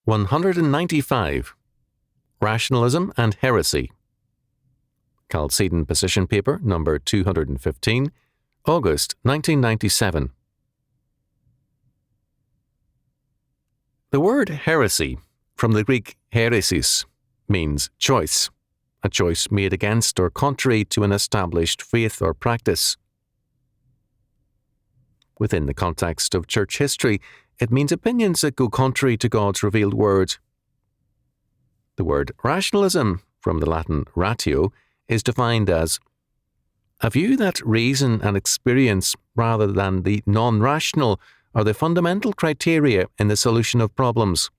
195. Rationalism and Heresy. Chalcedon Position Paper, number 215, August 1997. The word heresy, from the Greek heresis, means choice, a choice made against or contrary to an established faith or practice. Within the context of church history, it means opinions that go contrary to God's revealed word. The word rationalism, from the Latin ratio, is defined as a view that reason and experience, rather than the non-rational, are the fundamental criteria in the solution of problems.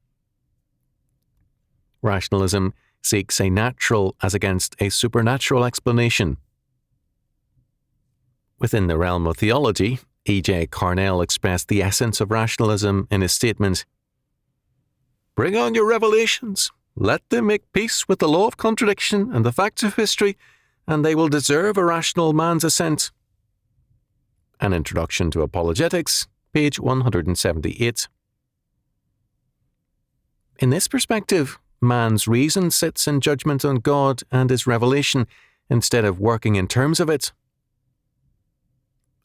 Rationalism seeks a natural as against a supernatural explanation. Within the realm of theology, E.J. Cornell expressed the essence of rationalism in his statement, "Bring on your revelations. Let them make peace with the law of contradiction and the facts of history, and they will deserve a rational man's assent." An Introduction to Apologetics, page 178. In this perspective, man's reason sits in judgment on God and his revelation instead of working in terms of it.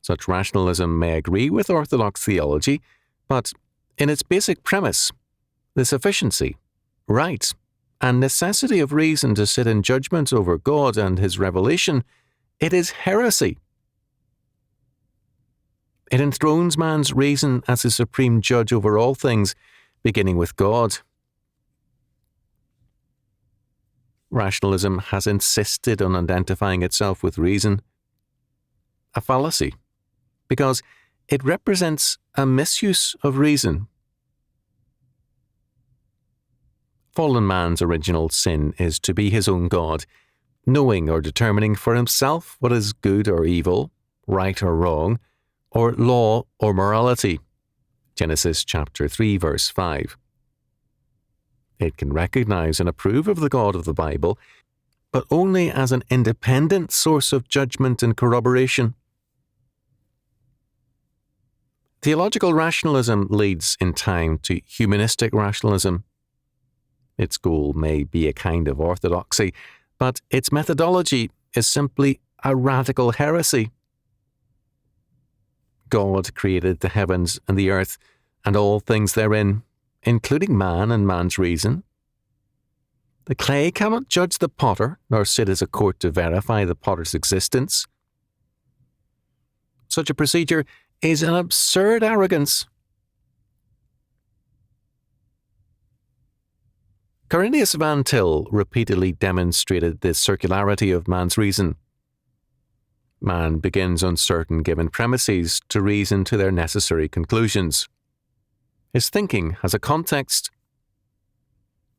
Such rationalism may agree with orthodox theology, but in its basic premise, the sufficiency, right, and necessity of reason to sit in judgment over God and his revelation, it is heresy. It enthrones man's reason as the supreme judge over all things, beginning with God. Rationalism has insisted on identifying itself with reason, a fallacy, because it represents a misuse of reason. Fallen man's original sin is to be his own God, knowing or determining for himself what is good or evil, right or wrong, or law or morality. Genesis chapter 3, verse 5. It can recognize and approve of the God of the Bible, but only as an independent source of judgment and corroboration. Theological rationalism leads in time to humanistic rationalism. Its goal may be a kind of orthodoxy, but its methodology is simply a radical heresy. God created the heavens and the earth and all things therein, including man and man's reason. The clay cannot judge the potter, nor sit as a court to verify the potter's existence. Such a procedure is an absurd arrogance. Cornelius Van Til repeatedly demonstrated the circularity of man's reason. Man begins on certain given premises to reason to their necessary conclusions. His thinking has a context.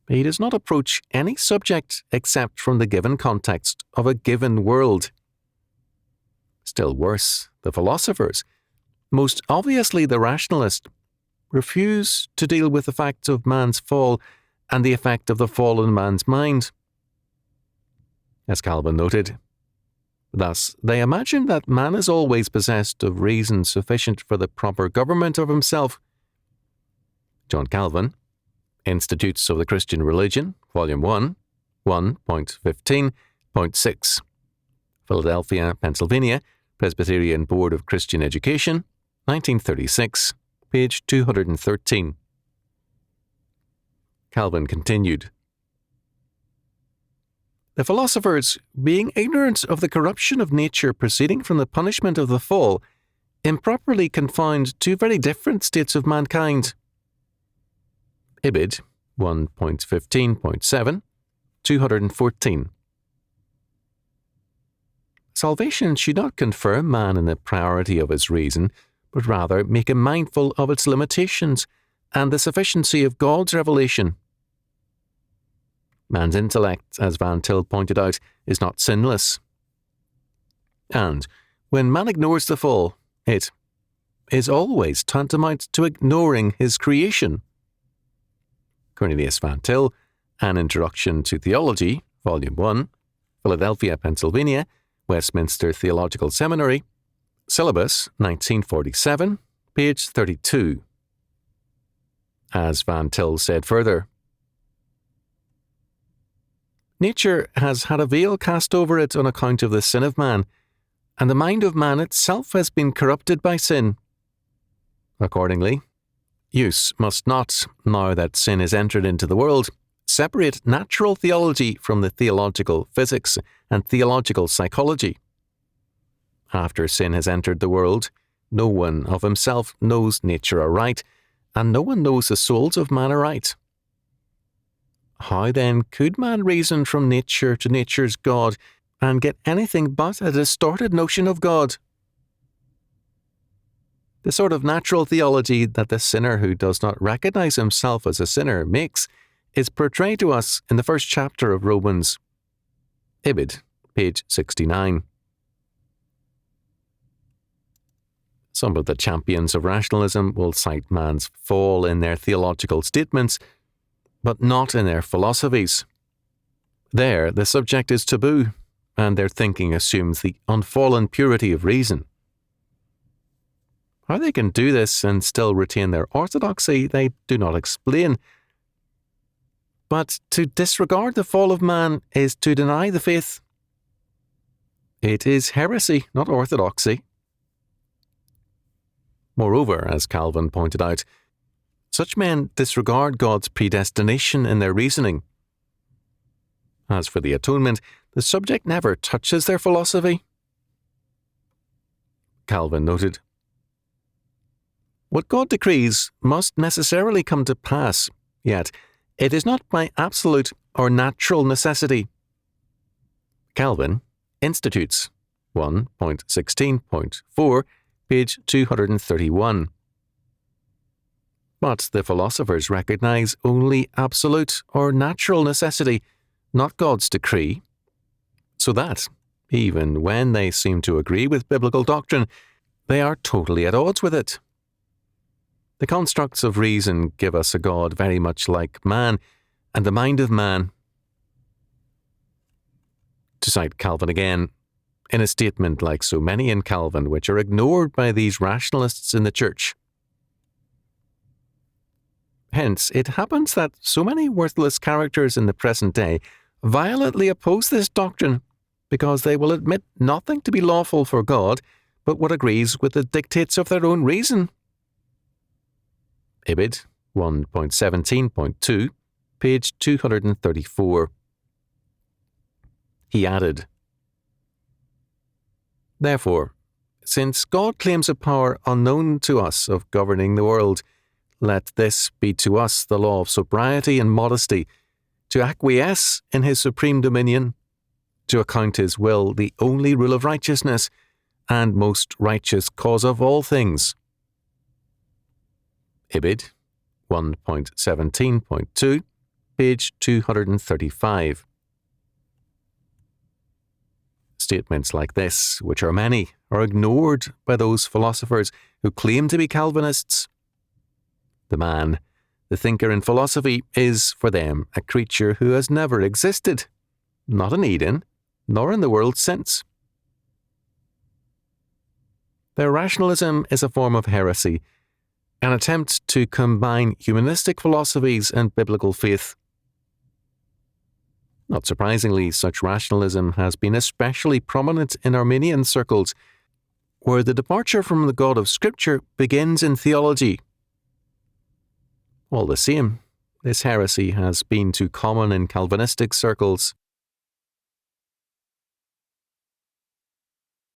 He does not approach any subject except from the given context of a given world. Still worse, the philosophers, most obviously the rationalist, refuse to deal with the fact of man's fall and the effect of the fallen man's mind. As Calvin noted, thus they imagine that man is always possessed of reason sufficient for the proper government of himself. John Calvin, Institutes of the Christian Religion, Volume 1, 1.15.6. Philadelphia, Pennsylvania, Presbyterian Board of Christian Education, 1936, page 213. Calvin continued, "The philosophers, being ignorant of the corruption of nature proceeding from the punishment of the fall, improperly confound two very different states of mankind." Ibid. 1.15.7, 214. Salvation should not confirm man in the priority of his reason, but rather make him mindful of its limitations and the sufficiency of God's revelation. Man's intellect, as Van Til pointed out, is not sinless. And when man ignores the fall, it is always tantamount to ignoring his creation. Cornelius Van Til, An Introduction to Theology, Volume 1, Philadelphia, Pennsylvania, Westminster Theological Seminary, Syllabus 1947, page 32. As Van Til said further, nature has had a veil cast over it on account of the sin of man, and the mind of man itself has been corrupted by sin. Accordingly, use must not, now that sin has entered into the world, separate natural theology from the theological physics and theological psychology. After sin has entered the world, no one of himself knows nature aright, and no one knows the souls of man aright. How then could man reason from nature to nature's God and get anything but a distorted notion of God? The sort of natural theology that the sinner who does not recognize himself as a sinner makes is portrayed to us in the first chapter of Romans. Ibid, page 69. Some of the champions of rationalism will cite man's fall in their theological statements, but not in their philosophies. There, the subject is taboo, and their thinking assumes the unfallen purity of reason. How they can do this and still retain their orthodoxy, they do not explain. But to disregard the fall of man is to deny the faith. It is heresy, not orthodoxy. Moreover, as Calvin pointed out, such men disregard God's predestination in their reasoning. As for the atonement, the subject never touches their philosophy. Calvin noted, "What God decrees must necessarily come to pass, yet it is not by absolute or natural necessity." Calvin, Institutes, 1.16.4, page 231. But the philosophers recognize only absolute or natural necessity, not God's decree, so that, even when they seem to agree with biblical doctrine, they are totally at odds with it. The constructs of reason give us a God very much like man and the mind of man. To cite Calvin again, in a statement like so many in Calvin which are ignored by these rationalists in the church. Hence, it happens that so many worthless characters in the present day violently oppose this doctrine because they will admit nothing to be lawful for God but what agrees with the dictates of their own reason. Ibid, 1.17.2, page 234. He added, "Therefore, since God claims a power unknown to us of governing the world, let this be to us the law of sobriety and modesty, to acquiesce in his supreme dominion, to account his will the only rule of righteousness, and most righteous cause of all things." Ibid, 1.17.2, page 235. Statements like this, which are many, are ignored by those philosophers who claim to be Calvinists. The man, the thinker in philosophy, is for them a creature who has never existed, not in Eden, nor in the world since. Their rationalism is a form of heresy, an attempt to combine humanistic philosophies and biblical faith. Not surprisingly, such rationalism has been especially prominent in Arminian circles, where the departure from the God of Scripture begins in theology. All the same, this heresy has been too common in Calvinistic circles.